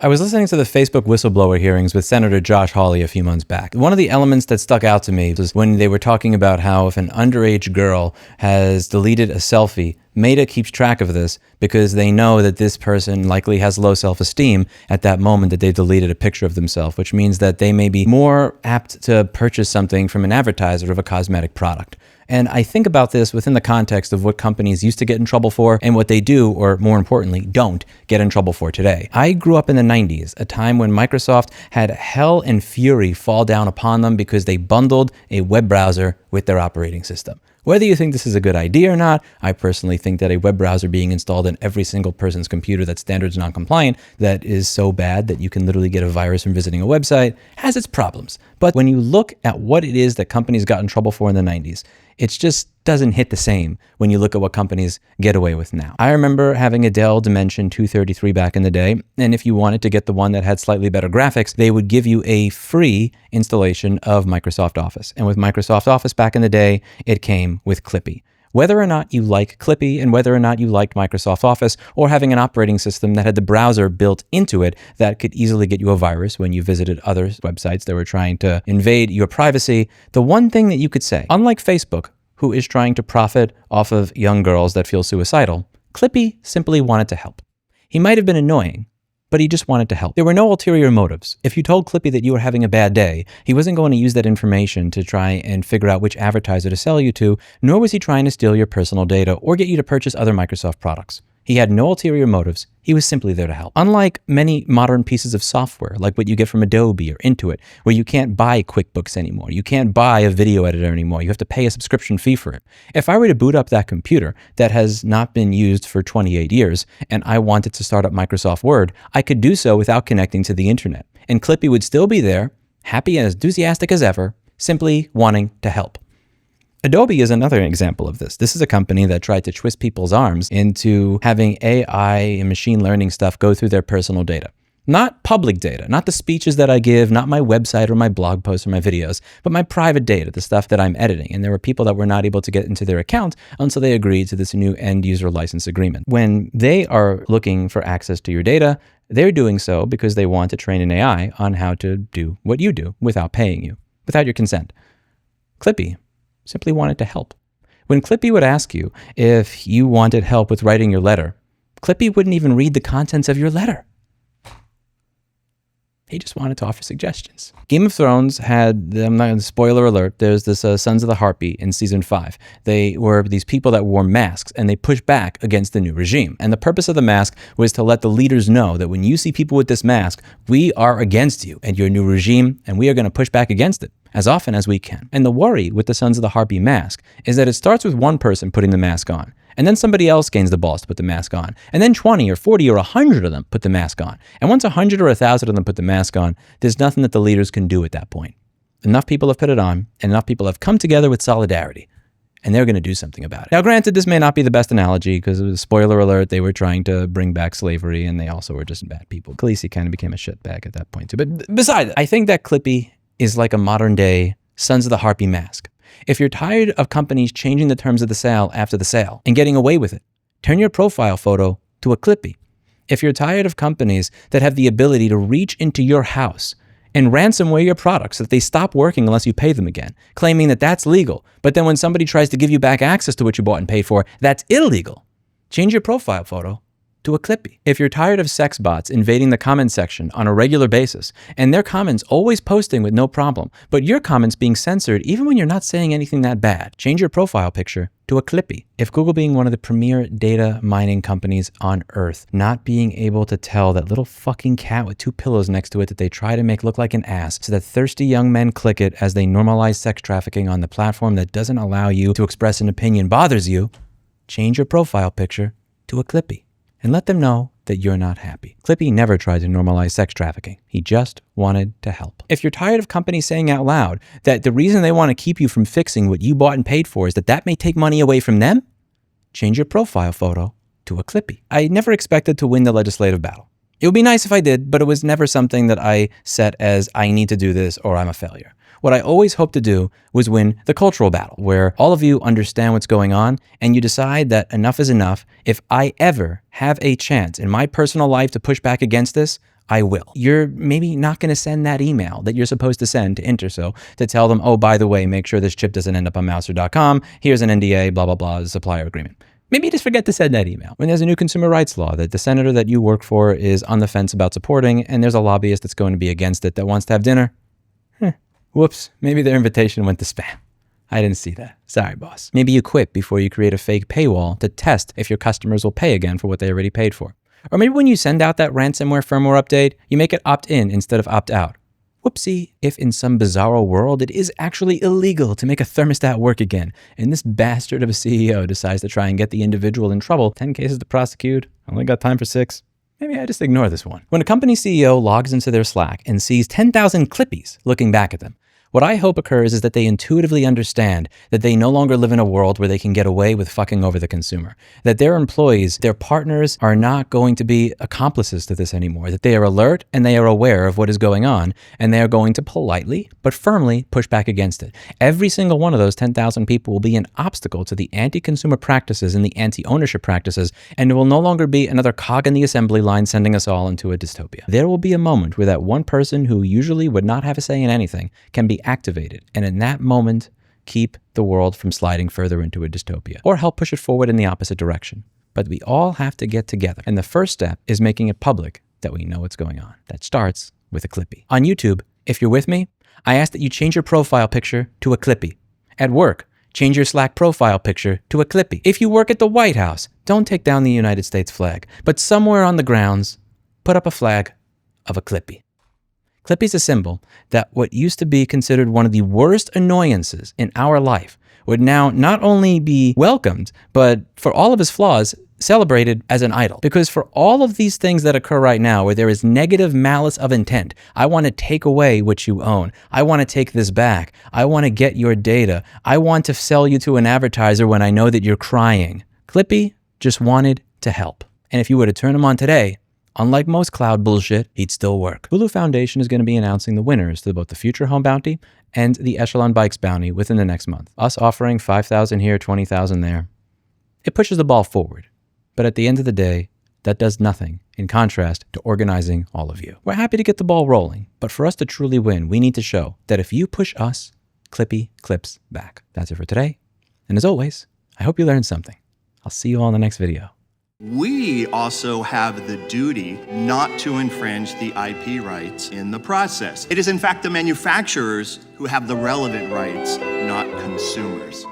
I was listening to the Facebook whistleblower hearings with Senator Josh Hawley a few months back. One of the elements that stuck out to me was when they were talking about how if an underage girl has deleted a selfie, Meta keeps track of this because they know that this person likely has low self-esteem at that moment that they deleted a picture of themselves, which means that they may be more apt to purchase something from an advertiser of a cosmetic product. And I think about this within the context of what companies used to get in trouble for and what they do, or more importantly, don't get in trouble for today. I grew up in the 90s, a time when Microsoft had hell and fury fall down upon them because they bundled a web browser with their operating system. Whether you think this is a good idea or not, I personally think that a web browser being installed in every single person's computer that's standards non-compliant, that is so bad that you can literally get a virus from visiting a website, has its problems. But when you look at what it is that companies got in trouble for in the 90s, it just doesn't hit the same when you look at what companies get away with now. I remember having a Dell Dimension 233 back in the day, and if you wanted to get the one that had slightly better graphics, they would give you a free installation of Microsoft Office. And with Microsoft Office back in the day, it came with Clippy. Whether or not you like Clippy and whether or not you liked Microsoft Office or having an operating system that had the browser built into it that could easily get you a virus when you visited other websites that were trying to invade your privacy, the one thing that you could say, unlike Facebook, who is trying to profit off of young girls that feel suicidal, Clippy simply wanted to help. He might have been annoying, but he just wanted to help. There were no ulterior motives. If you told Clippy that you were having a bad day, he wasn't going to use that information to try and figure out which advertiser to sell you to, nor was he trying to steal your personal data or get you to purchase other Microsoft products. He had no ulterior motives. He was simply there to help. Unlike many modern pieces of software, like what you get from Adobe or Intuit, where you can't buy QuickBooks anymore, you can't buy a video editor anymore, you have to pay a subscription fee for it. If I were to boot up that computer that has not been used for 28 years, and I wanted to start up Microsoft Word, I could do so without connecting to the internet. And Clippy would still be there, happy and enthusiastic as ever, simply wanting to help. Adobe is another example of this. This is a company that tried to twist people's arms into having AI and machine learning stuff go through their personal data. Not public data, not the speeches that I give, not my website or my blog posts or my videos, but my private data, the stuff that I'm editing. And there were people that were not able to get into their account until they agreed to this new end user license agreement. When they are looking for access to your data, they're doing so because they want to train an AI on how to do what you do without paying you, without your consent. Clippy simply wanted to help. When Clippy would ask you if you wanted help with writing your letter, Clippy wouldn't even read the contents of your letter. He just wanted to offer suggestions. Game of Thrones had, I'm not going to spoiler alert, there's this Sons of the Harpy in season 5. They were these people that wore masks and they pushed back against the new regime. And the purpose of the mask was to let the leaders know that when you see people with this mask, we are against you and your new regime, and we are going to push back against it as often as we can. And the worry with the Sons of the Harpy mask is that it starts with one person putting the mask on, and then somebody else gains the balls to put the mask on, and then 20 or 40 or 100 of them put the mask on. And once 100 or 1,000 of them put the mask on, there's nothing that the leaders can do at that point. Enough people have put it on, and enough people have come together with solidarity, and they're going to do something about it. Now, granted, this may not be the best analogy because it was, spoiler alert, they were trying to bring back slavery, and they also were just bad people. Khaleesi kind of became a shitbag at that point too. But besides, I think that Clippy is like a modern day Sons of the Harpy mask. If you're tired of companies changing the terms of the sale after the sale and getting away with it, turn your profile photo to a Clippy. If you're tired of companies that have the ability to reach into your house and ransomware your products so that they stop working unless you pay them again, claiming that that's legal, but then when somebody tries to give you back access to what you bought and paid for, that's illegal, change your profile photo to a Clippy. If you're tired of sex bots invading the comment section on a regular basis, and their comments always posting with no problem, but your comments being censored even when you're not saying anything that bad, change your profile picture to a Clippy. If Google, being one of the premier data mining companies on earth, not being able to tell that little fucking cat with 2 pillows next to it that they try to make look like an ass so that thirsty young men click it as they normalize sex trafficking on the platform that doesn't allow you to express an opinion bothers you, change your profile picture to a Clippy. And let them know that you're not happy. Clippy never tried to normalize sex trafficking. He just wanted to help. If you're tired of companies saying out loud that the reason they want to keep you from fixing what you bought and paid for is that may take money away from them, change your profile photo to a Clippy. I never expected to win the legislative battle. It would be nice if I did, but it was never something that I set as I need to do this or I'm a failure. What I always hoped to do was win the cultural battle, where all of you understand what's going on and you decide that enough is enough. If I ever have a chance in my personal life to push back against this, I will. You're maybe not going to send that email that you're supposed to send to Intersil to tell them, oh, by the way, make sure this chip doesn't end up on Mouser.com. Here's an NDA, blah, blah, blah, supplier agreement. Maybe you just forget to send that email. When there's a new consumer rights law that the senator that you work for is on the fence about supporting, and there's a lobbyist that's going to be against it that wants to have dinner, whoops, maybe their invitation went to spam. I didn't see that. Sorry, boss. Maybe you quit before you create a fake paywall to test if your customers will pay again for what they already paid for. Or maybe when you send out that ransomware firmware update, you make it opt-in instead of opt-out. Whoopsie, if in some bizarro world it is actually illegal to make a thermostat work again, and this bastard of a CEO decides to try and get the individual in trouble, 10 cases to prosecute, only got time for 6. Maybe I just ignore this one. When a company CEO logs into their Slack and sees 10,000 Clippies looking back at them, what I hope occurs is that they intuitively understand that they no longer live in a world where they can get away with fucking over the consumer. That their employees, their partners are not going to be accomplices to this anymore. That they are alert and they are aware of what is going on, and they are going to politely but firmly push back against it. Every single one of those 10,000 people will be an obstacle to the anti-consumer practices and the anti-ownership practices, and it will no longer be another cog in the assembly line sending us all into a dystopia. There will be a moment where that one person who usually would not have a say in anything can be activated, and in that moment, keep the world from sliding further into a dystopia, or help push it forward in the opposite direction. But we all have to get together, and the first step is making it public that we know what's going on. That starts with a Clippy. On YouTube, if you're with me, I ask that you change your profile picture to a Clippy. At work, change your Slack profile picture to a Clippy. If you work at the White House, don't take down the United States flag, but somewhere on the grounds, put up a flag of a Clippy. Clippy is a symbol that what used to be considered one of the worst annoyances in our life would now not only be welcomed, but for all of its flaws, celebrated as an idol. Because for all of these things that occur right now where there is negative malice of intent, I want to take away what you own. I want to take this back. I want to get your data. I want to sell you to an advertiser when I know that you're crying. Clippy just wanted to help. And if you were to turn him on today, unlike most cloud bullshit, he'd still work. Hulu Foundation is going to be announcing the winners to both the Future Home Bounty and the Echelon Bikes Bounty within the next month. Us offering $5,000 here, $20,000 there. It pushes the ball forward. But at the end of the day, that does nothing in contrast to organizing all of you. We're happy to get the ball rolling, but for us to truly win, we need to show that if you push us, Clippy clips back. That's it for today. And as always, I hope you learned something. I'll see you all in the next video. We also have the duty not to infringe the IP rights in the process. It is in fact the manufacturers who have the relevant rights, not consumers.